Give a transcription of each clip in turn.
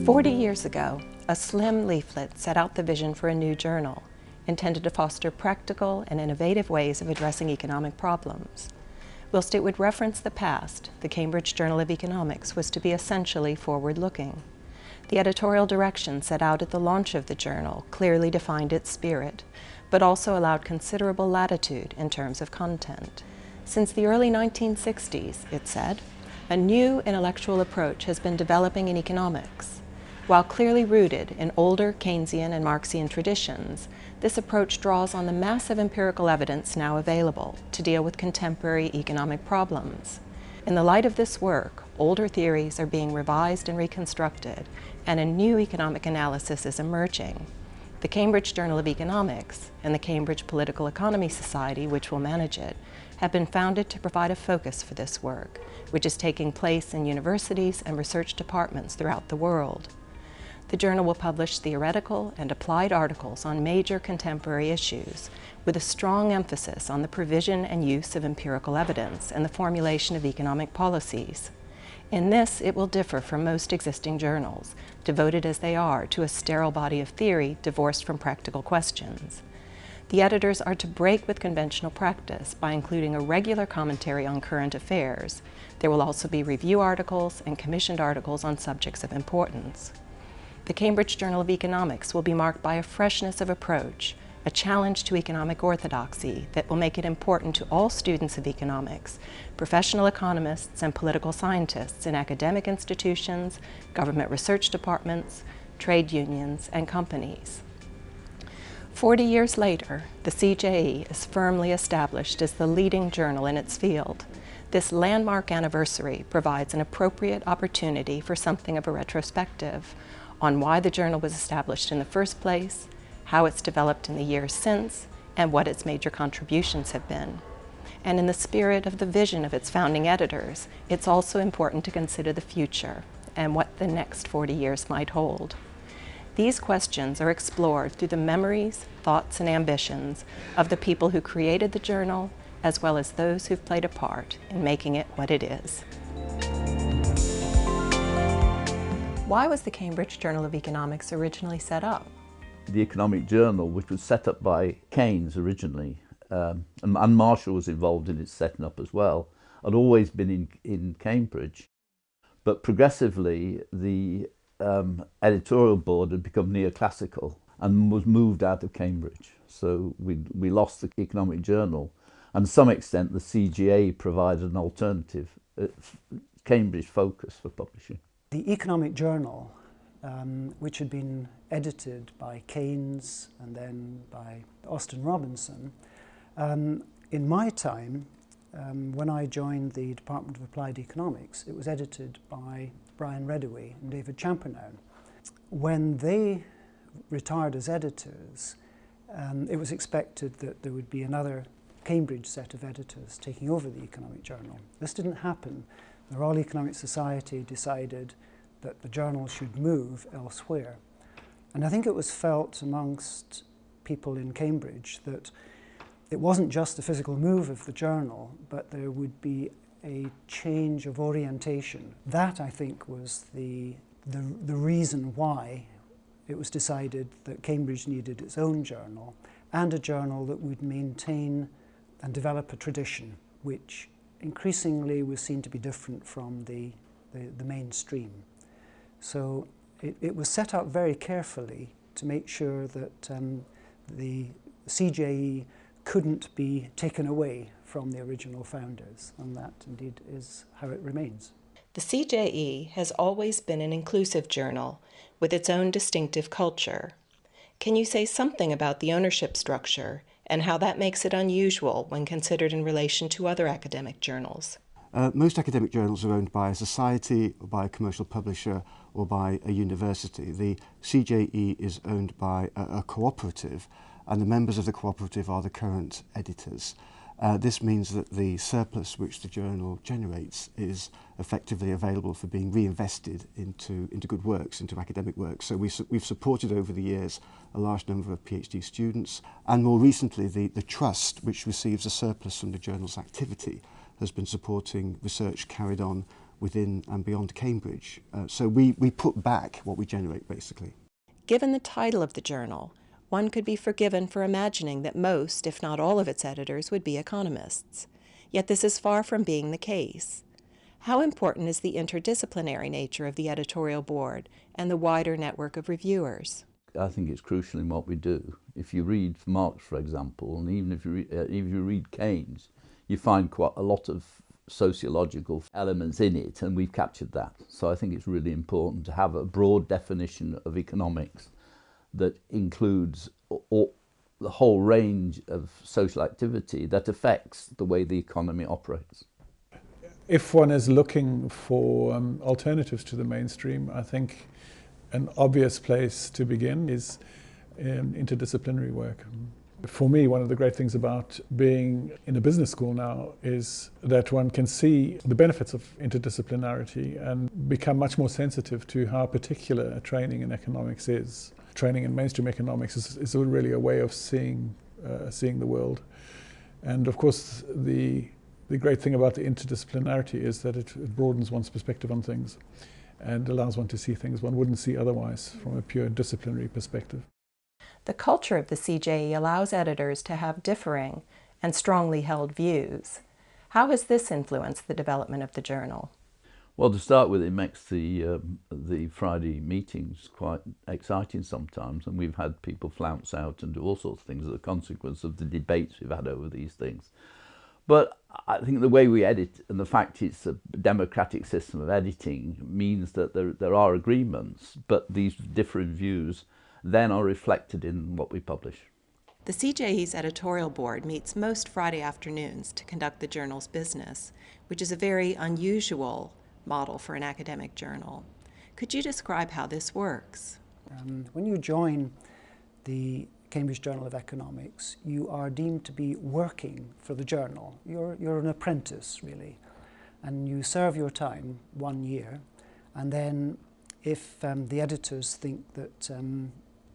40 years ago, a slim leaflet set out the vision for a new journal, intended to foster practical and innovative ways of addressing economic problems. Whilst it would reference the past, the Cambridge Journal of Economics was to be essentially forward-looking. The editorial direction set out at the launch of the journal clearly defined its spirit, but also allowed considerable latitude in terms of content. Since the early 1960s, it said, a new intellectual approach has been developing in economics. While clearly rooted in older Keynesian and Marxian traditions, this approach draws on the massive empirical evidence now available to deal with contemporary economic problems. In the light of this work, older theories are being revised and reconstructed, and a new economic analysis is emerging. The Cambridge Journal of Economics and the Cambridge Political Economy Society, which will manage it, have been founded to provide a focus for this work, which is taking place in universities and research departments throughout the world. The journal will publish theoretical and applied articles on major contemporary issues, with a strong emphasis on the provision and use of empirical evidence and the formulation of economic policies. In this, it will differ from most existing journals, devoted as they are to a sterile body of theory divorced from practical questions. The editors are to break with conventional practice by including a regular commentary on current affairs. There will also be review articles and commissioned articles on subjects of importance. The Cambridge Journal of Economics will be marked by a freshness of approach, a challenge to economic orthodoxy that will make it important to all students of economics, professional economists and political scientists in academic institutions, government research departments, trade unions, and companies. 40 years later, the CJE is firmly established as the leading journal in its field. This landmark anniversary provides an appropriate opportunity for something of a retrospective on why the journal was established in the first place, how it's developed in the years since, and what its major contributions have been. And in the spirit of the vision of its founding editors, it's also important to consider the future and what the next 40 years might hold. These questions are explored through the memories, thoughts, and ambitions of the people who created the journal, as well as those who've played a part in making it what it is. Why was the Cambridge Journal of Economics originally set up? The Economic Journal, which was set up by Keynes originally, and Marshall was involved in its setting up as well, had always been in Cambridge. But progressively, the editorial board had become neoclassical and was moved out of Cambridge. So we lost the Economic Journal, and to some extent the CJE provided an alternative Cambridge focus for publishing. The Economic Journal, which had been edited by Keynes and then by Austin Robinson, in my time, when I joined the Department of Applied Economics, it was edited by Brian Redaway and David Champernowne. When they retired as editors, it was expected that there would be another Cambridge set of editors taking over the Economic Journal. This didn't happen. The Royal Economic Society decided that the journal should move elsewhere. And I think it was felt amongst people in Cambridge that it wasn't just the physical move of the journal, but there would be a change of orientation. That, I think, was the reason why it was decided that Cambridge needed its own journal, and a journal that would maintain and develop a tradition, which increasingly was seen to be different from the mainstream. So it was set up very carefully to make sure that the CJE couldn't be taken away from the original founders, and that indeed is how it remains. The CJE has always been an inclusive journal with its own distinctive culture. Can you say something about the ownership structure and how that makes it unusual when considered in relation to other academic journals? Most academic journals are owned by a society, or by a commercial publisher, or by a university. The CJE is owned by a cooperative, and the members of the cooperative are the current editors. This means that the surplus which the journal generates is effectively available for being reinvested into good works, into academic works. So we've supported over the years a large number of PhD students, and more recently the trust, which receives a surplus from the journal's activity, has been supporting research carried on within and beyond Cambridge. So we put back what we generate, basically. Given the title of the journal, one could be forgiven for imagining that most, if not all of its editors, would be economists. Yet this is far from being the case. How important is the interdisciplinary nature of the editorial board and the wider network of reviewers? I think it's crucial in what we do. If you read Marx, for example, and even if you read Keynes, you find quite a lot of sociological elements in it, and we've captured that. So I think it's really important to have a broad definition of economics that includes the whole range of social activity that affects the way the economy operates. If one is looking for alternatives to the mainstream, I think an obvious place to begin is interdisciplinary work. For me, one of the great things about being in a business school now is that one can see the benefits of interdisciplinarity and become much more sensitive to how particular a training in economics is. Training in mainstream economics is really a way of seeing the world. And of course, the great thing about the interdisciplinarity is that it broadens one's perspective on things and allows one to see things one wouldn't see otherwise from a pure disciplinary perspective. The culture of the CJE allows editors to have differing and strongly held views. How has this influenced the development of the journal? Well, to start with, it makes the Friday meetings quite exciting sometimes, and we've had people flounce out and do all sorts of things as a consequence of the debates we've had over these things. But I think the way we edit and the fact it's a democratic system of editing means that there are agreements, but these different views then are reflected in what we publish. The CJE's editorial board meets most Friday afternoons to conduct the journal's business, which is a very unusual model for an academic journal. Could you describe how this works? When you join the Cambridge Journal of Economics, you are deemed to be working for the journal. You're an apprentice, really, and you serve your time 1 year, and then if the editors think that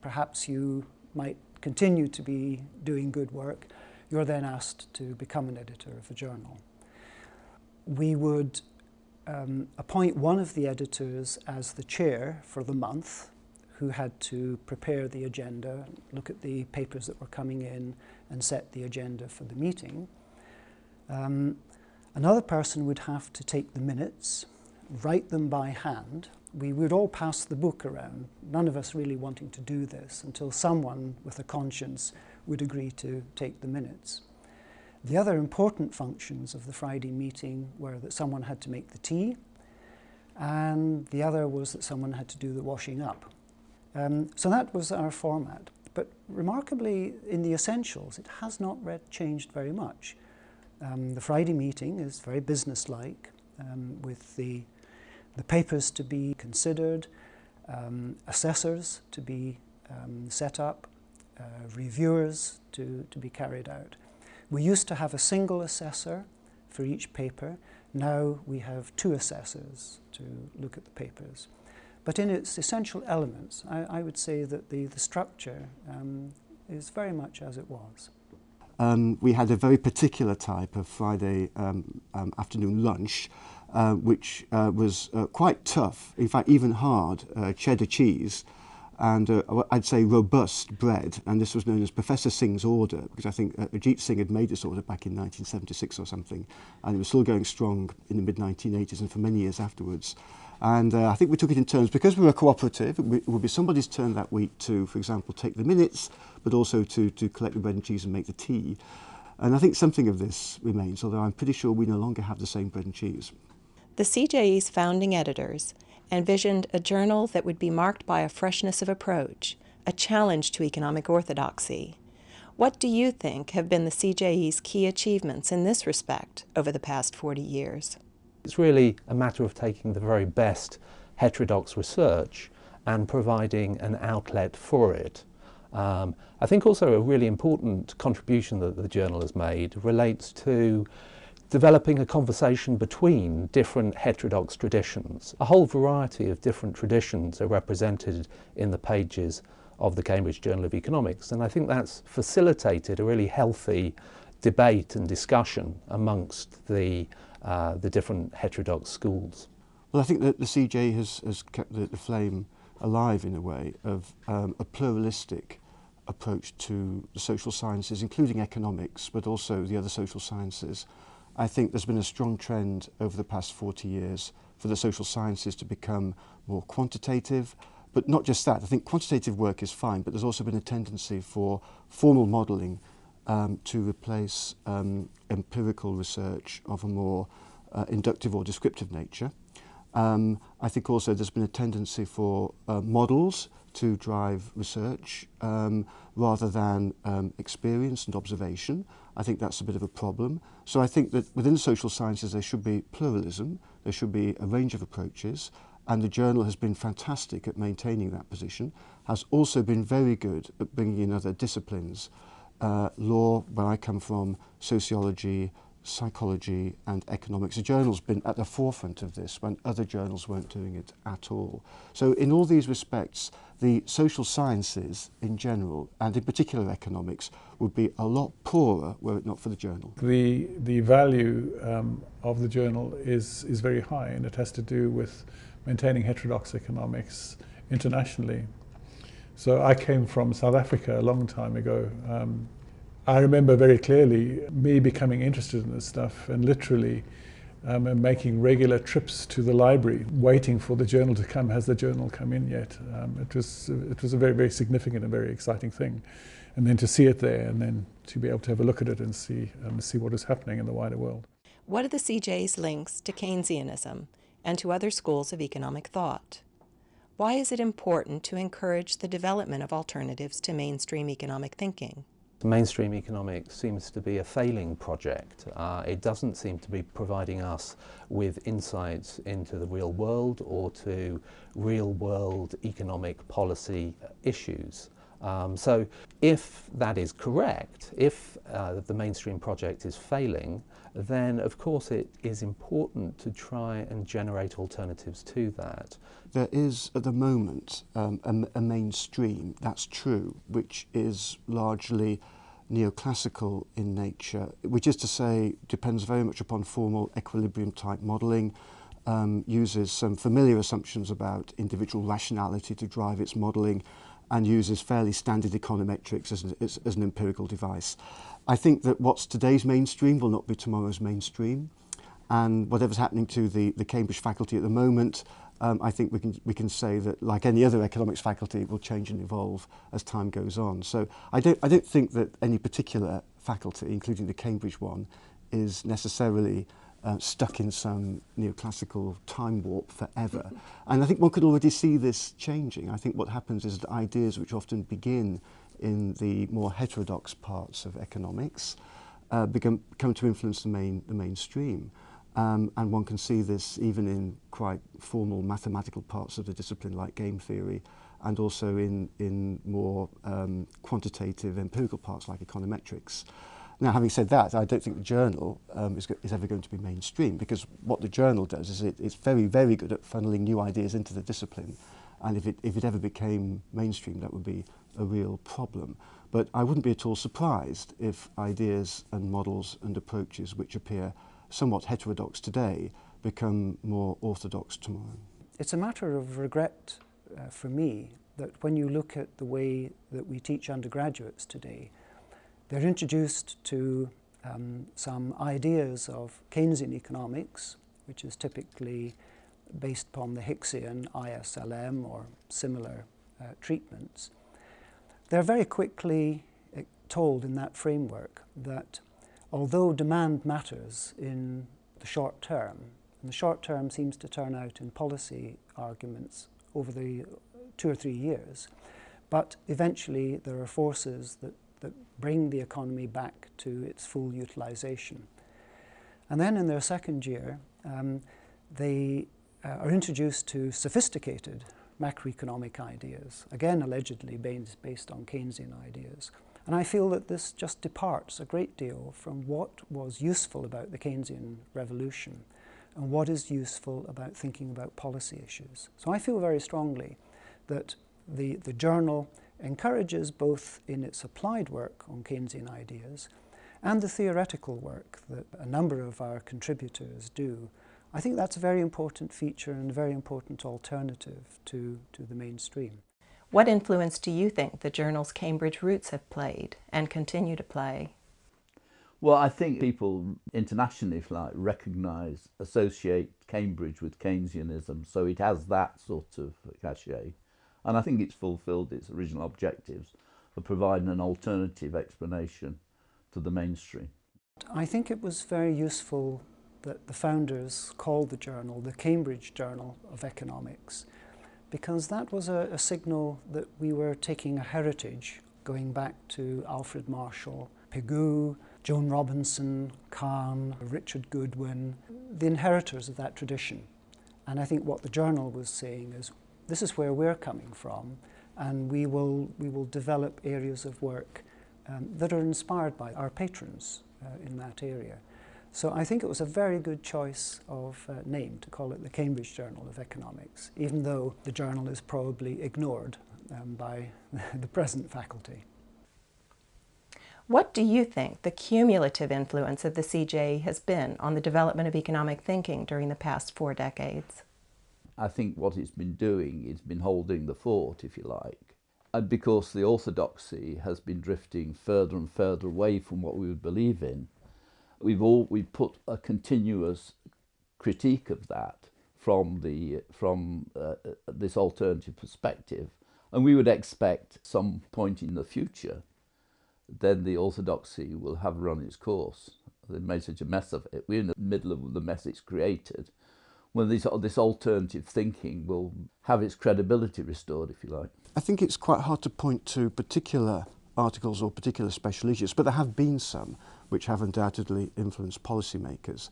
perhaps you might continue to be doing good work, you're then asked to become an editor of the journal. We would appoint one of the editors as the chair for the month, who had to prepare the agenda, look at the papers that were coming in, and set the agenda for the meeting. Another person would have to take the minutes, write them by hand. We would all pass the book around, none of us really wanting to do this, until someone with a conscience would agree to take the minutes. The other important functions of the Friday meeting were that someone had to make the tea, and the other was that someone had to do the washing up. So that was our format. But remarkably, in the essentials, it has not changed very much. The Friday meeting is very businesslike, with the papers to be considered, assessors to be set up, reviewers to be carried out. We used to have a single assessor for each paper. Now we have 2 assessors to look at the papers. But in its essential elements, I would say that the structure is very much as it was. We had a very particular type of Friday afternoon lunch, which was quite tough, in fact even hard, cheddar cheese, and I'd say robust bread, and this was known as Professor Singh's order, because I think Ajit Singh had made this order back in 1976 or something, and it was still going strong in the mid-1980s and for many years afterwards. And I think we took it in turns, because we were a cooperative. It would be somebody's turn that week to, for example, take the minutes, but also to collect the bread and cheese and make the tea. And I think something of this remains, although I'm pretty sure we no longer have the same bread and cheese. The CJE's founding editors envisioned a journal that would be marked by a freshness of approach, a challenge to economic orthodoxy. What do you think have been the CJE's key achievements in this respect over the past 40 years? It's really a matter of taking the very best heterodox research and providing an outlet for it. I think also a really important contribution that the journal has made relates to developing a conversation between different heterodox traditions. A whole variety of different traditions are represented in the pages of the Cambridge Journal of Economics, and I think that's facilitated a really healthy debate and discussion amongst the different heterodox schools. Well, I think that the CJE has kept the flame alive in a way of a pluralistic approach to the social sciences, including economics, but also the other social sciences. I think there's been a strong trend over the past 40 years for the social sciences to become more quantitative, but not just that. I think quantitative work is fine, but there's also been a tendency for formal modelling to replace empirical research of a more inductive or descriptive nature. I think also there's been a tendency for models to drive research rather than experience and observation. I think that's a bit of a problem. So I think that within the social sciences there should be pluralism, there should be a range of approaches, and the journal has been fantastic at maintaining that position, has also been very good at bringing in other disciplines, law, where I come from, sociology, psychology and economics. The journal's been at the forefront of this when other journals weren't doing it at all. So in all these respects, the social sciences in general, and in particular economics, would be a lot poorer were it not for the journal. The value of the journal is very high, and it has to do with maintaining heterodox economics internationally. So I came from South Africa a long time ago. I remember very clearly me becoming interested in this stuff and literally making regular trips to the library, waiting for the journal to come. Has the journal come in yet? It was a very, very significant and very exciting thing. And then to see it there, and then to be able to have a look at it and see what is happening in the wider world. What are the CJ's links to Keynesianism and to other schools of economic thought? Why is it important to encourage the development of alternatives to mainstream economic thinking? Mainstream economics seems to be a failing project. It doesn't seem to be providing us with insights into the real world or to real world economic policy issues. So if that is correct, if the mainstream project is failing, then of course it is important to try and generate alternatives to that. There is at the moment a mainstream, that's true, which is largely neoclassical in nature, which is to say depends very much upon formal equilibrium type modelling, uses some familiar assumptions about individual rationality to drive its modelling, and uses fairly standard econometrics as an empirical device. I think that what's today's mainstream will not be tomorrow's mainstream, and whatever's happening to the Cambridge faculty at the moment, I think we can say that, like any other economics faculty, it will change and evolve as time goes on. So I don't think that any particular faculty, including the Cambridge one, is necessarily stuck in some neoclassical time warp forever. And I think one could already see this changing. I think what happens is that ideas which often begin in the more heterodox parts of economics come to influence the mainstream. And one can see this even in quite formal mathematical parts of the discipline like game theory, and also in more quantitative empirical parts like econometrics. Now, having said that, I don't think the journal is ever going to be mainstream, because what the journal does is it's very, very good at funneling new ideas into the discipline, and if it ever became mainstream, that would be a real problem. But I wouldn't be at all surprised if ideas and models and approaches which appear somewhat heterodox today become more orthodox tomorrow. It's a matter of regret for me that when you look at the way that we teach undergraduates today, they're introduced to some ideas of Keynesian economics, which is typically based upon the Hicksian ISLM or similar treatments. They're very quickly told in that framework that although demand matters in the short term, and the short term seems to turn out in policy arguments over the 2 or 3 years, but eventually there are forces that bring the economy back to its full utilization. And then in their second year, they are introduced to sophisticated macroeconomic ideas, again allegedly based on Keynesian ideas. And I feel that this just departs a great deal from what was useful about the Keynesian revolution and what is useful about thinking about policy issues. So I feel very strongly that the journal encourages both in its applied work on Keynesian ideas and the theoretical work that a number of our contributors do I think that's a very important feature and a very important alternative to the mainstream. What influence do you think the journal's Cambridge roots have played and continue to play? Well, I think people internationally, if you like, recognise, associate Cambridge with Keynesianism, so it has that sort of cachet. And I think it's fulfilled its original objectives of providing an alternative explanation to the mainstream. I think it was very useful that the founders called the journal the Cambridge Journal of Economics, because that was a signal that we were taking a heritage going back to Alfred Marshall, Pigou, Joan Robinson, Kahn, Richard Goodwin, the inheritors of that tradition. And I think what the journal was saying is, this is where we're coming from, and we will develop areas of work that are inspired by our patrons in that area. So I think it was a very good choice of name to call it the Cambridge Journal of Economics, even though the journal is probably ignored by the present faculty. What do you think the cumulative influence of the CJE has been on the development of economic thinking during the past 4 decades? I think what it's been doing is been holding the fort, if you like. And because the orthodoxy has been drifting further and further away from what we would believe in, we've put a continuous critique of that from this alternative perspective, and we would expect some point in the future then the orthodoxy will have run its course. They made such a mess of it. We're in the middle of the mess it's created, when this alternative thinking will have its credibility restored, if you like. I think it's quite hard to point to particular articles or particular special issues, but there have been some which have undoubtedly influenced policymakers.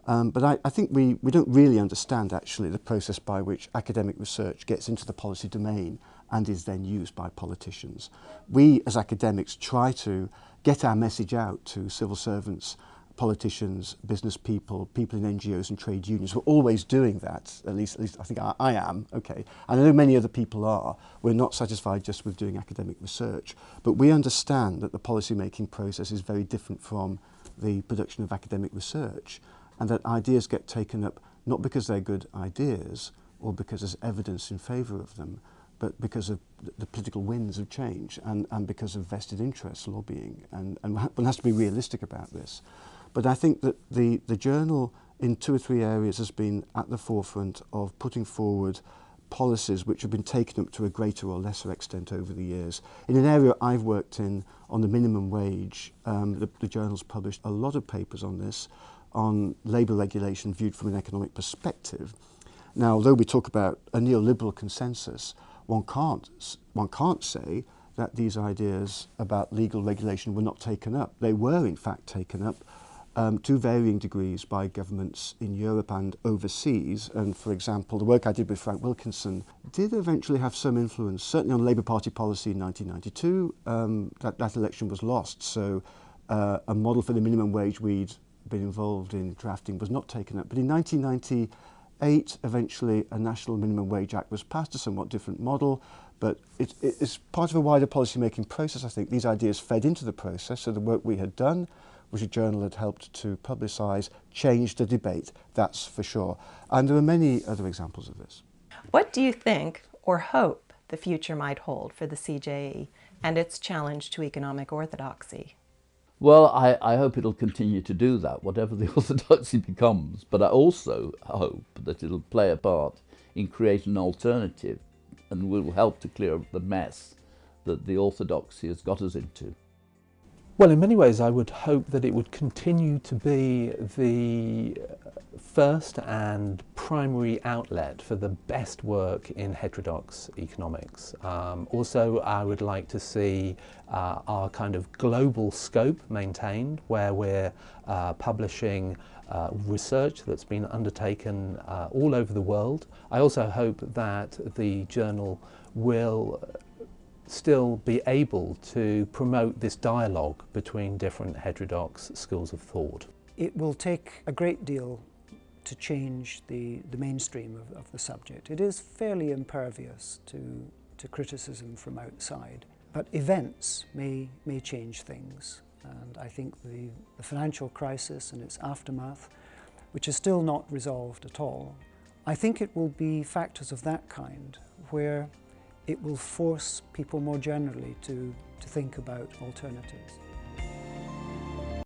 But I think we don't really understand actually the process by which academic research gets into the policy domain and is then used by politicians. We as academics try to get our message out to civil servants, politicians, business people, people in NGOs and trade unions. We're always doing that, at least I think I am, okay. And I know many other people are. We're not satisfied just with doing academic research, but we understand that the policy making process is very different from the production of academic research, and that ideas get taken up not because they're good ideas or because there's evidence in favour of them, but because of the political winds of change and because of vested interests lobbying. And one has to be realistic about this. But I think that the journal in 2 or 3 areas has been at the forefront of putting forward policies which have been taken up to a greater or lesser extent over the years. In an area I've worked in on the minimum wage, the journal's published a lot of papers on this, on labour regulation viewed from an economic perspective. Now, although we talk about a neoliberal consensus, one can't say that these ideas about legal regulation were not taken up. They were in fact taken up to varying degrees by governments in Europe and overseas. And for example, the work I did with Frank Wilkinson did eventually have some influence, certainly on Labour Party policy in 1992. That election was lost, so a model for the minimum wage we'd been involved in drafting was not taken up. But in 1998, eventually a National Minimum Wage Act was passed, a somewhat different model, but it's part of a wider policy-making process, I think. These ideas fed into the process, so the work we had done, which a journal had helped to publicise, changed the debate, that's for sure. And there are many other examples of this. What do you think or hope the future might hold for the CJE and its challenge to economic orthodoxy? Well, I hope it'll continue to do that, whatever the orthodoxy becomes. But I also hope that it'll play a part in creating an alternative and will help to clear up the mess that the orthodoxy has got us into. Well, in many ways, I would hope that it would continue to be the first and primary outlet for the best work in heterodox economics. Also, I would like to see our kind of global scope maintained, where we're publishing research that's been undertaken all over the world. I also hope that the journal will still be able to promote this dialogue between different heterodox schools of thought. It will take a great deal to change the mainstream of the subject. It is fairly impervious to criticism from outside, but events may change things. And I think the financial crisis and its aftermath which is still not resolved at all. I think it will be factors of that kind where it will force people more generally to think about alternatives.